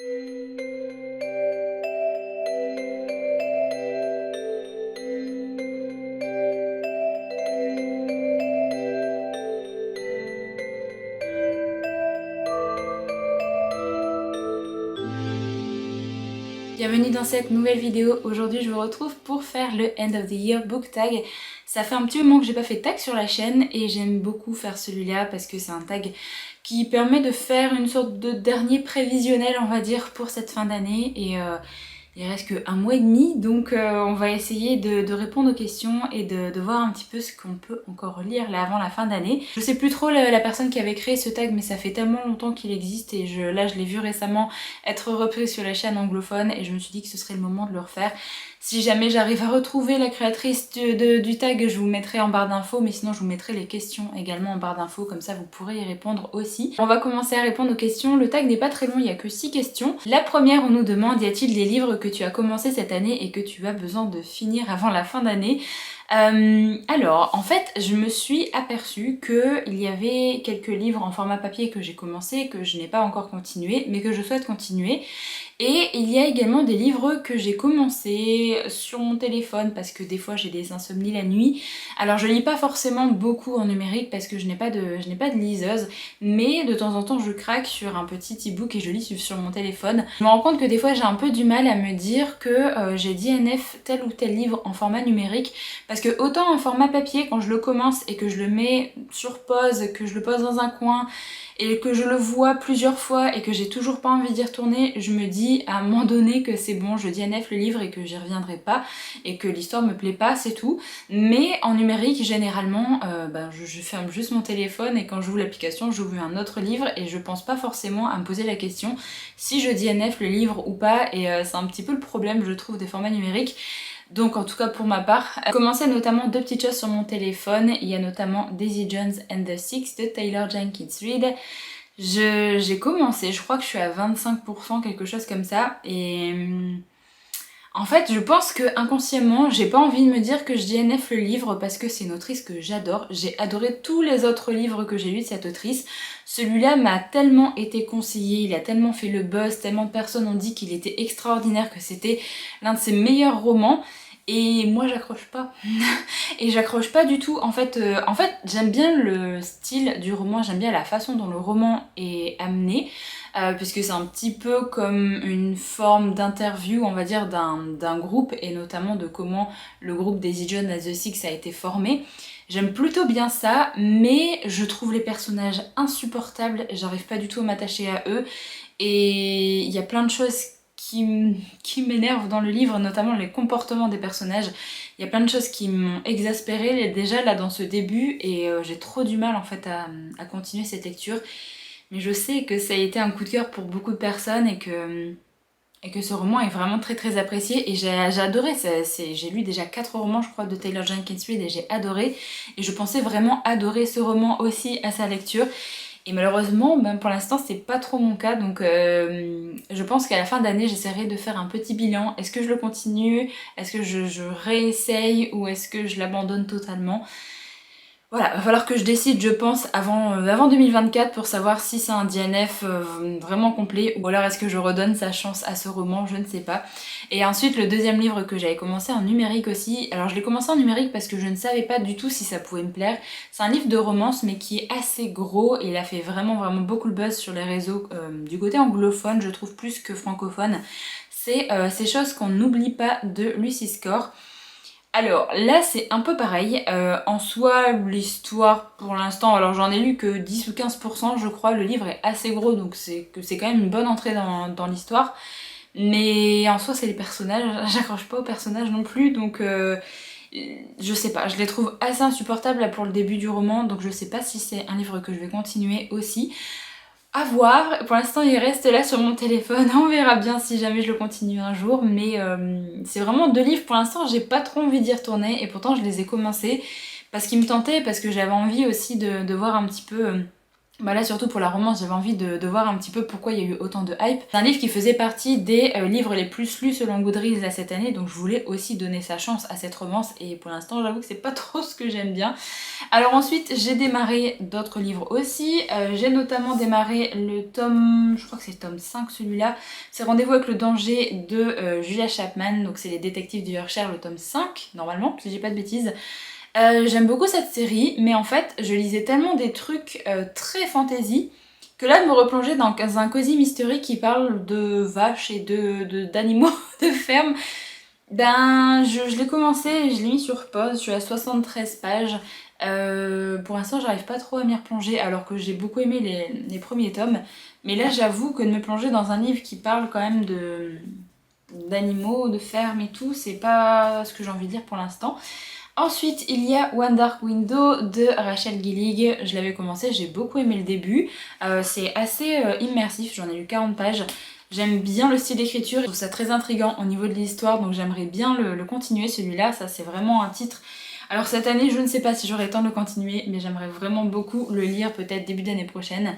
Bienvenue dans cette nouvelle vidéo. Aujourd'hui je vous retrouve pour faire le End of the Year Book Tag. Ça fait un petit moment que j'ai pas fait de tag sur la chaîne et j'aime beaucoup faire celui-là parce que c'est un tag qui permet de faire une sorte de dernier prévisionnel, on va dire, pour cette fin d'année. Et il reste qu'un mois et demi, donc on va essayer de répondre aux questions et de voir un petit peu ce qu'on peut encore lire là avant la fin d'année. Je sais plus trop la personne qui avait créé ce tag, mais ça fait tellement longtemps qu'il existe et là je l'ai vu récemment être repris sur la chaîne anglophone et je me suis dit que ce serait le moment de le refaire. Si jamais j'arrive à retrouver la créatrice du tag, je vous mettrai en barre d'infos, mais sinon je vous mettrai les questions également en barre d'infos, comme ça vous pourrez y répondre aussi. On va commencer à répondre aux questions. Le tag n'est pas très long, il n'y a que 6 questions. La première, on nous demande: y a-t-il des livres que tu as commencé cette année et que tu as besoin de finir avant la fin d'année? Alors, en fait, je me suis aperçue qu'il y avait quelques livres en format papier que j'ai commencé, que je n'ai pas encore continué, mais que je souhaite continuer. Et il y a également des livres que j'ai commencé sur mon téléphone parce que des fois j'ai des insomnies la nuit. Alors je lis pas forcément beaucoup en numérique parce que je n'ai pas de liseuse, mais de temps en temps je craque sur un petit e-book et je lis sur mon téléphone. Je me rends compte que des fois j'ai un peu du mal à me dire que j'ai DNF tel ou tel livre en format numérique, parce que autant en format papier, quand je le commence et que je le mets sur pause, que je le pose dans un coin et que je le vois plusieurs fois et que j'ai toujours pas envie d'y retourner, je me dis à un moment donné que c'est bon, je DNF le livre et que j'y reviendrai pas et que l'histoire me plaît pas, c'est tout. Mais en numérique, généralement, je ferme juste mon téléphone et quand j'ouvre l'application, j'ouvre un autre livre et je pense pas forcément à me poser la question si je DNF le livre ou pas, et c'est un petit peu le problème, je trouve, des formats numériques. Donc en tout cas pour ma part, j'ai commencé notamment 2 petites choses sur mon téléphone. Il y a notamment Daisy Jones and the Six de Taylor Jenkins Reid. J'ai commencé, je crois que je suis à 25%, quelque chose comme ça, et en fait je pense que inconsciemment j'ai pas envie de me dire que je DNF le livre parce que c'est une autrice que j'adore. J'ai adoré tous les autres livres que j'ai lus de cette autrice. Celui-là m'a tellement été conseillé, il a tellement fait le buzz, tellement de personnes ont dit qu'il était extraordinaire, que c'était l'un de ses meilleurs romans. Et moi j'accroche pas. Et j'accroche pas du tout. En fait j'aime bien le style du roman, j'aime bien la façon dont le roman est amené, puisque c'est un petit peu comme une forme d'interview, on va dire, d'un groupe, et notamment de comment le groupe Daisy Jones and the Six a été formé. J'aime plutôt bien ça, mais je trouve les personnages insupportables, j'arrive pas du tout à m'attacher à eux, et il y a plein de choses qui m'énervent dans le livre, notamment les comportements des personnages. Il y a plein de choses qui m'ont exaspérée déjà là dans ce début, et j'ai trop du mal en fait à continuer cette lecture. Mais je sais que ça a été un coup de cœur pour beaucoup de personnes et que ce roman est vraiment très très apprécié, et j'ai adoré. J'ai lu déjà 4 romans je crois de Taylor Jenkins Reid et j'ai adoré, et je pensais vraiment adorer ce roman aussi à sa lecture. Et malheureusement, ben pour l'instant, c'est pas trop mon cas, donc je pense qu'à la fin d'année, j'essaierai de faire un petit bilan. Est-ce que je le continue? Est-ce que je réessaye? Ou est-ce que je l'abandonne totalement? Voilà, va falloir que je décide, je pense, avant 2024 pour savoir si c'est un DNF vraiment complet, ou alors est-ce que je redonne sa chance à ce roman, je ne sais pas. Et ensuite, le deuxième livre que j'avais commencé en numérique aussi, alors je l'ai commencé en numérique parce que je ne savais pas du tout si ça pouvait me plaire. C'est un livre de romance mais qui est assez gros, et il a fait vraiment beaucoup le buzz sur les réseaux du côté anglophone, je trouve, plus que francophone. C'est Ces choses qu'on n'oublie pas de Lucy Score. Alors là c'est un peu pareil, en soi l'histoire pour l'instant, alors j'en ai lu que 10 ou 15% je crois, le livre est assez gros donc c'est quand même une bonne entrée dans l'histoire, mais en soi c'est les personnages, j'accroche pas aux personnages non plus, donc je sais pas, je les trouve assez insupportables là pour le début du roman, donc je sais pas si c'est un livre que je vais continuer aussi. À voir, pour l'instant il reste là sur mon téléphone, on verra bien si jamais je le continue un jour, mais c'est vraiment 2 livres pour l'instant, j'ai pas trop envie d'y retourner, et pourtant je les ai commencés parce qu'ils me tentaient, parce que j'avais envie aussi de voir un petit peu Bah là surtout pour la romance j'avais envie de voir un petit peu pourquoi il y a eu autant de hype. C'est un livre qui faisait partie des livres les plus lus selon Goodreads là cette année, donc je voulais aussi donner sa chance à cette romance et pour l'instant j'avoue que c'est pas trop ce que j'aime bien. Alors ensuite j'ai démarré d'autres livres aussi, j'ai notamment démarré le tome, je crois que c'est le tome 5 celui-là, c'est Rendez-vous avec le danger de Julia Chapman, donc c'est les détectives du Yorkshire, le tome 5 normalement, si j'ai pas de bêtises. J'aime beaucoup cette série, mais en fait, je lisais tellement des trucs très fantasy que là, de me replonger dans un cosy mystery qui parle de vaches et d'animaux de ferme, ben, je l'ai commencé et je l'ai mis sur pause. Je suis à 73 pages. Pour l'instant, j'arrive pas trop à m'y replonger, alors que j'ai beaucoup aimé les premiers tomes. Mais là, j'avoue que de me plonger dans un livre qui parle quand même d'animaux, de ferme et tout, c'est pas ce que j'ai envie de dire pour l'instant. Ensuite, il y a One Dark Window de Rachel Gillig. Je l'avais commencé, j'ai beaucoup aimé le début. C'est assez immersif, j'en ai lu 40 pages. J'aime bien le style d'écriture, je trouve ça très intriguant au niveau de l'histoire, donc j'aimerais bien le continuer celui-là. Ça, c'est vraiment un titre. Alors cette année, je ne sais pas si j'aurai le temps de le continuer, mais j'aimerais vraiment beaucoup le lire, peut-être début d'année prochaine.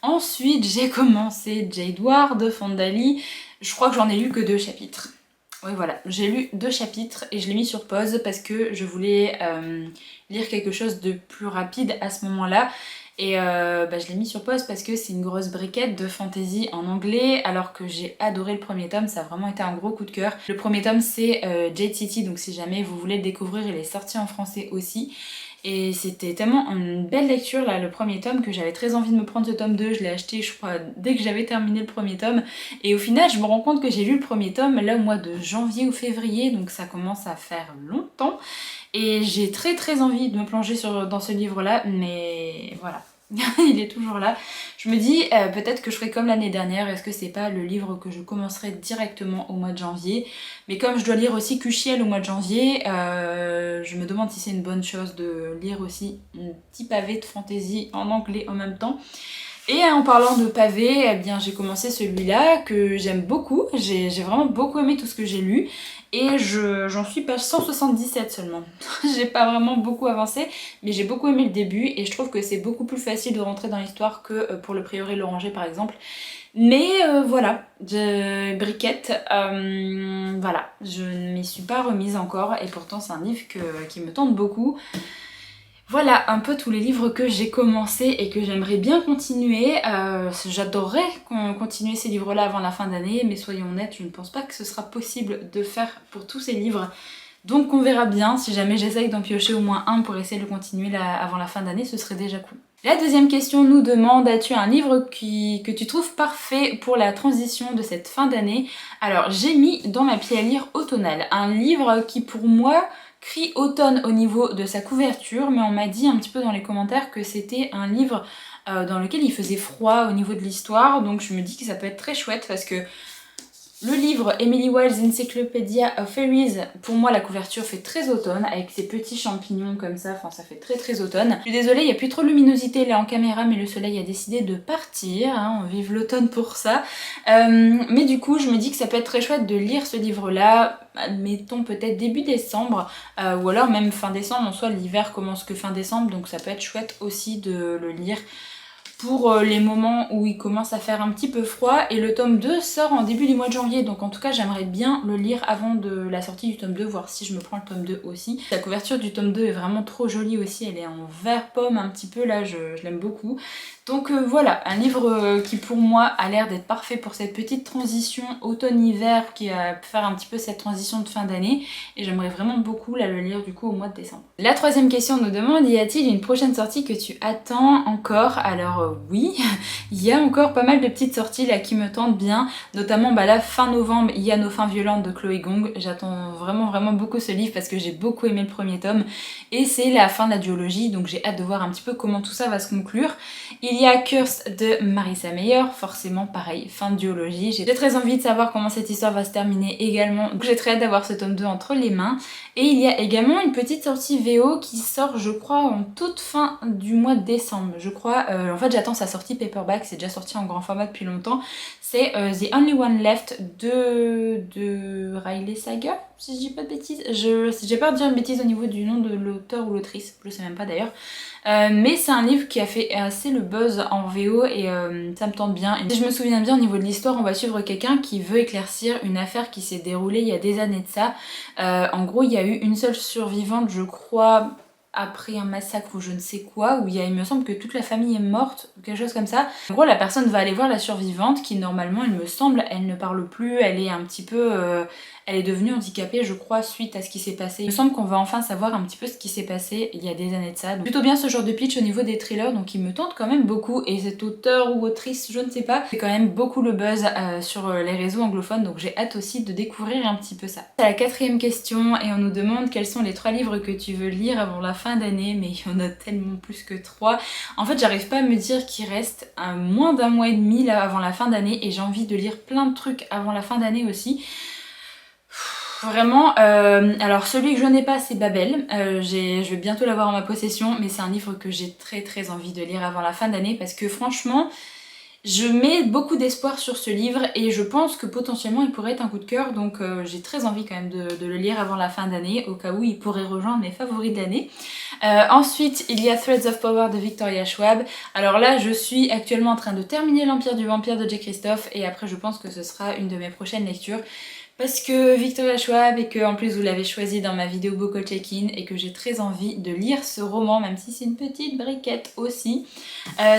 Ensuite, j'ai commencé Jade War de Fondali. Je crois que j'en ai lu que 2 chapitres. Oui voilà, j'ai lu 2 chapitres et je l'ai mis sur pause parce que je voulais lire quelque chose de plus rapide à ce moment-là. Et je l'ai mis sur pause parce que c'est une grosse briquette de fantasy en anglais, alors que j'ai adoré le premier tome, ça a vraiment été un gros coup de cœur. Le premier tome c'est Jade City, donc si jamais vous voulez le découvrir, il est sorti en français aussi. Et c'était tellement une belle lecture là, le premier tome, que j'avais très envie de me prendre ce tome 2. Je l'ai acheté je crois dès que j'avais terminé le premier tome. Et au final je me rends compte que j'ai lu le premier tome là au mois de janvier ou février, donc ça commence à faire longtemps. Et j'ai très envie de me plonger dans ce livre là, mais voilà. Il est toujours là. Je me dis peut-être que je ferai comme l'année dernière, est-ce que c'est pas le livre que je commencerai directement au mois de janvier. Mais comme je dois lire aussi Kushiel au mois de janvier, je me demande si c'est une bonne chose de lire aussi un petit pavé de fantasy en anglais en même temps. Et en parlant de pavé, eh bien j'ai commencé celui-là que j'aime beaucoup, j'ai vraiment beaucoup aimé tout ce que j'ai lu et j'en suis page 177 seulement. J'ai pas vraiment beaucoup avancé, mais j'ai beaucoup aimé le début et je trouve que c'est beaucoup plus facile de rentrer dans l'histoire que pour le Prieuré l'Oranger par exemple. Mais voilà, briquette, voilà, je ne m'y suis pas remise encore et pourtant c'est un livre qui me tente beaucoup. Voilà un peu tous les livres que j'ai commencé et que j'aimerais bien continuer. J'adorerais continuer ces livres-là avant la fin d'année, mais soyons honnêtes, je ne pense pas que ce sera possible de faire pour tous ces livres. Donc on verra bien, si jamais j'essaye d'en piocher au moins un pour essayer de le continuer avant la fin d'année, ce serait déjà cool. La deuxième question nous demande, as-tu un livre que tu trouves parfait pour la transition de cette fin d'année? Alors j'ai mis dans ma pile à lire automnale, un livre qui pour moi crie automne au niveau de sa couverture, mais on m'a dit un petit peu dans les commentaires que c'était un livre dans lequel il faisait froid au niveau de l'histoire, donc je me dis que ça peut être très chouette parce que le livre Emily Wilde's Encyclopedia of Fairies, pour moi la couverture fait très automne avec ces petits champignons comme ça, enfin ça fait très automne. Je suis désolée, il n'y a plus trop de luminosité là en caméra, mais le soleil a décidé de partir, hein, on vive l'automne pour ça. Mais du coup je me dis que ça peut être très chouette de lire ce livre là, admettons peut-être début décembre, ou alors même fin décembre, en soi l'hiver commence que fin décembre, donc ça peut être chouette aussi de le lire pour les moments où il commence à faire un petit peu froid, et le tome 2 sort en début du mois de janvier, donc en tout cas j'aimerais bien le lire avant de la sortie du tome 2, voir si je me prends le tome 2 aussi. La couverture du tome 2 est vraiment trop jolie aussi, elle est en vert pomme un petit peu là, je l'aime beaucoup. Donc voilà, un livre qui pour moi a l'air d'être parfait pour cette petite transition automne-hiver qui va faire un petit peu cette transition de fin d'année, et j'aimerais vraiment beaucoup là, le lire du coup au mois de décembre. La troisième question nous demande, y a-t-il une prochaine sortie que tu attends encore? Alors oui, il y a encore pas mal de petites sorties là qui me tentent bien, notamment là fin novembre il y a Nos fins violentes de Chloé Gong. J'attends vraiment beaucoup ce livre parce que j'ai beaucoup aimé le premier tome et c'est la fin de la duologie, donc j'ai hâte de voir un petit peu comment tout ça va se conclure. Il y a Cursed de Marissa Meyer, forcément pareil, fin de duologie. J'ai très envie de savoir comment cette histoire va se terminer également, donc j'ai très hâte d'avoir ce tome 2 entre les mains. Et il y a également une petite sortie VO qui sort je crois en toute fin du mois de décembre, je crois. En fait j'attends sa sortie paperback, c'est déjà sorti en grand format depuis longtemps. C'est The Only One Left de Riley Sager, si je dis pas de bêtises. J'ai peur de dire une bêtise au niveau du nom de l'auteur ou l'autrice, je sais même pas d'ailleurs. Mais c'est un livre qui a fait assez le buzz en VO et ça me tente bien. Et si je me souviens bien, au niveau de l'histoire, on va suivre quelqu'un qui veut éclaircir une affaire qui s'est déroulée il y a des années de ça. En gros, il y a eu une seule survivante, je crois, après un massacre ou je ne sais quoi, où il me semble que toute la famille est morte, ou quelque chose comme ça. En gros, la personne va aller voir la survivante qui, normalement, il me semble, elle ne parle plus, elle est un petit peu... elle est devenue handicapée, je crois, suite à ce qui s'est passé. Il me semble qu'on va enfin savoir un petit peu ce qui s'est passé il y a des années de ça. Donc, plutôt bien ce genre de pitch au niveau des thrillers, donc il me tente quand même beaucoup. Et cet auteur ou autrice, je ne sais pas, c'est quand même beaucoup le buzz sur les réseaux anglophones, donc j'ai hâte aussi de découvrir un petit peu ça. C'est la 4e question et on nous demande quels sont les 3 livres que tu veux lire avant la fin d'année, mais il y en a tellement plus que 3. En fait, j'arrive pas à me dire qu'il reste moins d'1 mois et demi là avant la fin d'année et j'ai envie de lire plein de trucs avant la fin d'année aussi. Vraiment, alors celui que je n'ai pas c'est Babel, je vais bientôt l'avoir en ma possession, mais c'est un livre que j'ai très envie de lire avant la fin d'année parce que franchement, je mets beaucoup d'espoir sur ce livre et je pense que potentiellement il pourrait être un coup de cœur, donc j'ai très envie quand même de le lire avant la fin d'année, au cas où il pourrait rejoindre mes favoris de l'année. Ensuite, il y a Threads of Power de Victoria Schwab. Alors là, je suis actuellement en train de terminer l'Empire du Vampire de J. Christophe et après je pense que ce sera une de mes prochaines lectures. Parce que Victoria Schwab et que en plus vous l'avez choisi dans ma vidéo Book Haul Check-in et que j'ai très envie de lire ce roman, même si c'est une petite briquette aussi.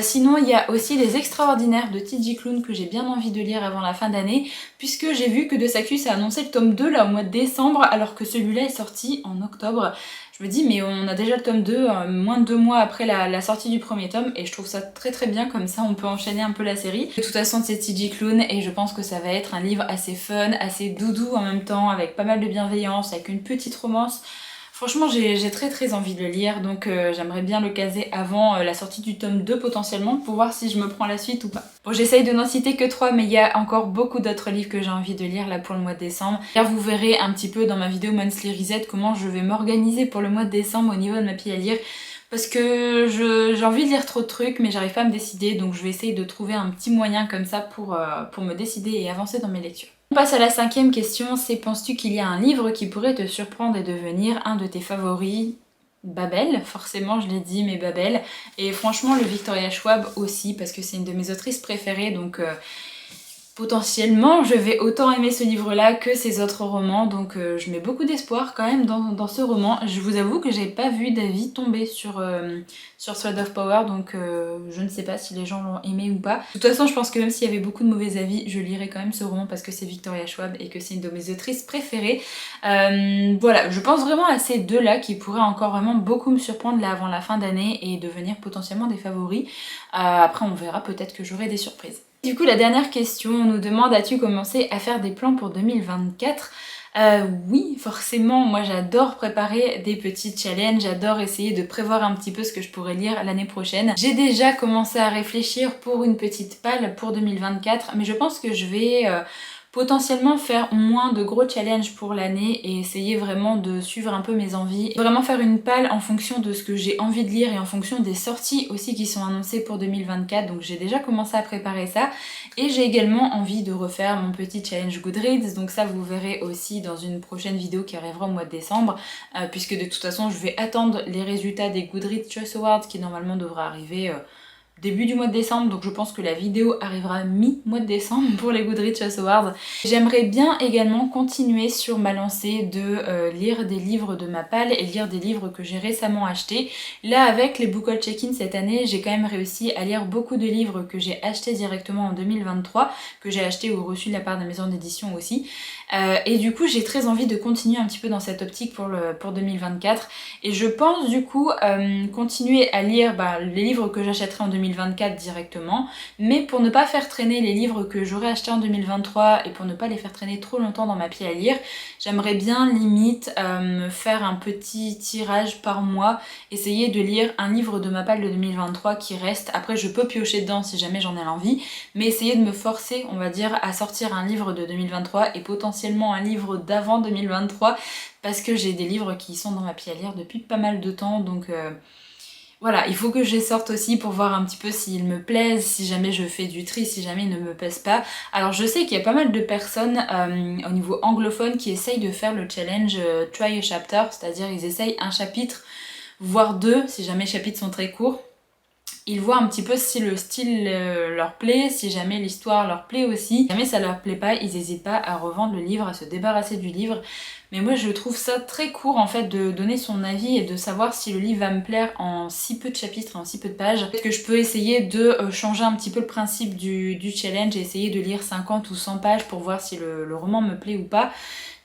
Sinon il y a aussi Les Extraordinaires de T.J. Klune que j'ai bien envie de lire avant la fin d'année, puisque j'ai vu que De Sacus a annoncé le tome 2 là au mois de décembre alors que celui-là est sorti en octobre. Je me dis mais on a déjà le tome 2 moins de 2 mois après la sortie du premier tome et je trouve ça très bien, comme ça on peut enchaîner un peu la série. De toute façon c'est T.J. Klune et je pense que ça va être un livre assez fun, assez doudou en même temps, avec pas mal de bienveillance, avec une petite romance. Franchement j'ai très envie de le lire, donc j'aimerais bien le caser avant la sortie du tome 2 potentiellement pour voir si je me prends la suite ou pas. Bon, j'essaye de n'en citer que 3 mais il y a encore beaucoup d'autres livres que j'ai envie de lire là pour le mois de décembre. Là vous verrez un petit peu dans ma vidéo Monthly Reset comment je vais m'organiser pour le mois de décembre au niveau de ma pile à lire. Parce que j'ai envie de lire trop de trucs mais j'arrive pas à me décider, donc je vais essayer de trouver un petit moyen comme ça pour me décider et avancer dans mes lectures. On passe à la 5e question, c'est penses-tu qu'il y a un livre qui pourrait te surprendre et devenir un de tes favoris? Babel, forcément je l'ai dit, mais Babel. Et franchement le Victoria Schwab aussi, parce que c'est une de mes autrices préférées, donc potentiellement je vais autant aimer ce livre-là que ses autres romans, donc je mets beaucoup d'espoir quand même dans ce roman. Je vous avoue que j'ai pas vu d'avis tomber sur Threads of Power, donc je ne sais pas si les gens l'ont aimé ou pas. De toute façon je pense que même s'il y avait beaucoup de mauvais avis, je lirais quand même ce roman parce que c'est Victoria Schwab et que c'est une de mes autrices préférées. Voilà, je pense vraiment à ces deux-là qui pourraient encore vraiment beaucoup me surprendre là avant la fin d'année et devenir potentiellement des favoris. Après on verra, peut-être que j'aurai des surprises. Du coup la dernière question, on nous demande as-tu commencé à faire des plans pour 2024 ? Oui, forcément, moi j'adore préparer des petits challenges, j'adore essayer de prévoir un petit peu ce que je pourrais lire l'année prochaine. J'ai déjà commencé à réfléchir pour une petite palle pour 2024, mais je pense que je vais potentiellement faire moins de gros challenges pour l'année et essayer vraiment de suivre un peu mes envies. Vraiment faire une palle en fonction de ce que j'ai envie de lire et en fonction des sorties aussi qui sont annoncées pour 2024. Donc j'ai déjà commencé à préparer ça. Et j'ai également envie de refaire mon petit challenge Goodreads. Donc ça vous verrez aussi dans une prochaine vidéo qui arrivera au mois de décembre. Puisque de toute façon je vais attendre les résultats des Goodreads Choice Awards qui normalement devraient arriver début du mois de décembre, donc je pense que la vidéo arrivera mi-mois de décembre pour les Goodreads Choice Awards. J'aimerais bien également continuer sur ma lancée de lire des livres de ma palle et lire des livres que j'ai récemment achetés. Là avec les Book Haul Check-in cette année, j'ai quand même réussi à lire beaucoup de livres que j'ai achetés directement en 2023, que j'ai achetés ou reçus de la part de maison d'édition aussi. Et du coup j'ai très envie de continuer un petit peu dans cette optique pour 2024 et je pense du coup continuer à lire les livres que j'achèterai en 2024 directement, mais pour ne pas faire traîner les livres que j'aurais achetés en 2023 et pour ne pas les faire traîner trop longtemps dans ma pile à lire, j'aimerais bien limite me faire un petit tirage par mois, essayer de lire un livre de ma palle de 2023 qui reste. Après je peux piocher dedans si jamais j'en ai l'envie, mais essayer de me forcer on va dire à sortir un livre de 2023 et potentiellement un livre d'avant 2023 parce que j'ai des livres qui sont dans ma pile à lire depuis pas mal de temps, donc Voilà, il faut que je les sorte aussi pour voir un petit peu s'ils me plaisent, si jamais je fais du tri, si jamais ils ne me plaisent pas. Alors je sais qu'il y a pas mal de personnes au niveau anglophone qui essayent de faire le challenge Try a Chapter, c'est-à-dire ils essayent un chapitre, voire deux, si jamais les chapitres sont très courts. Ils voient un petit peu si le style leur plaît, si jamais l'histoire leur plaît aussi. Si jamais ça leur plaît pas, ils n'hésitent pas à revendre le livre, à se débarrasser du livre. Mais moi je trouve ça très court en fait de donner son avis et de savoir si le livre va me plaire en si peu de chapitres, en si peu de pages. Peut-être que je peux essayer de changer un petit peu le principe du challenge et essayer de lire 50 ou 100 pages pour voir si le roman me plaît ou pas.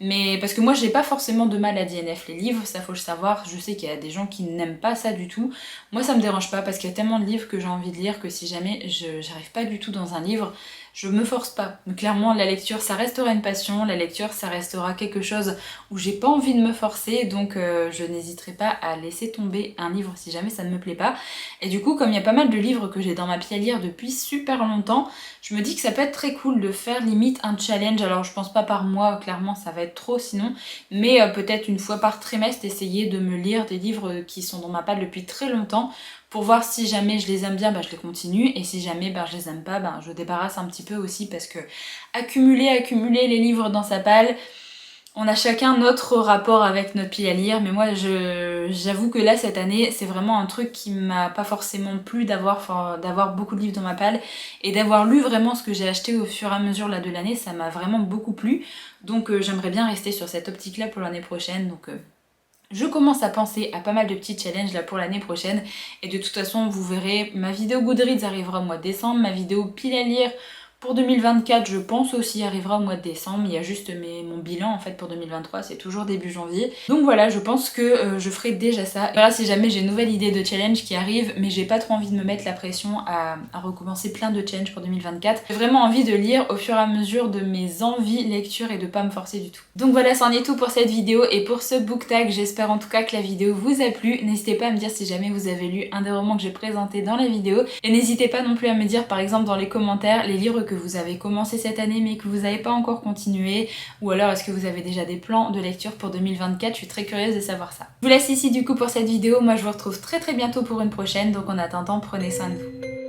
Mais parce que moi j'ai pas forcément de mal à DNF les livres, ça faut le savoir, je sais qu'il y a des gens qui n'aiment pas ça du tout. Moi ça me dérange pas parce qu'il y a tellement de livres que j'ai envie de lire que si jamais j'arrive pas du tout dans un livre, je me force pas. Mais clairement la lecture ça restera une passion, la lecture ça restera quelque chose où j'ai pas envie de me forcer, donc je n'hésiterai pas à laisser tomber un livre si jamais ça ne me plaît pas. Et du coup comme il y a pas mal de livres que j'ai dans ma pile à lire depuis super longtemps, je me dis que ça peut être très cool de faire limite un challenge. Alors je pense pas par mois, clairement ça va être trop sinon, mais peut-être une fois par trimestre essayer de me lire des livres qui sont dans ma palle depuis très longtemps pour voir si jamais je les aime bien, je les continue, et si jamais je les aime pas, je débarrasse un petit peu aussi parce que accumuler les livres dans sa palle, on a chacun notre rapport avec notre pile à lire, mais moi j'avoue que là cette année c'est vraiment un truc qui m'a pas forcément plu d'avoir beaucoup de livres dans ma palle et d'avoir lu vraiment ce que j'ai acheté au fur et à mesure là de l'année, ça m'a vraiment beaucoup plu. Donc j'aimerais bien rester sur cette optique là pour l'année prochaine. Donc je commence à penser à pas mal de petits challenges là pour l'année prochaine, et de toute façon vous verrez, ma vidéo Goodreads arrivera au mois de décembre, ma vidéo pile à lire pour 2024 je pense aussi arrivera au mois de décembre, il y a juste mon bilan en fait pour 2023, c'est toujours début janvier. Donc voilà, je pense que je ferai déjà ça. Et voilà, si jamais j'ai une nouvelle idée de challenge qui arrive, mais j'ai pas trop envie de me mettre la pression à recommencer plein de challenges pour 2024. J'ai vraiment envie de lire au fur et à mesure de mes envies lecture et de pas me forcer du tout. Donc voilà, c'en est tout pour cette vidéo et pour ce book tag. J'espère en tout cas que la vidéo vous a plu. N'hésitez pas à me dire si jamais vous avez lu un des romans que j'ai présenté dans la vidéo. Et n'hésitez pas non plus à me dire par exemple dans les commentaires les livres que vous avez commencé cette année mais que vous n'avez pas encore continué, ou alors est-ce que vous avez déjà des plans de lecture pour 2024, je suis très curieuse de savoir ça. Je vous laisse ici du coup pour cette vidéo, moi je vous retrouve très bientôt pour une prochaine, donc en attendant prenez soin de vous.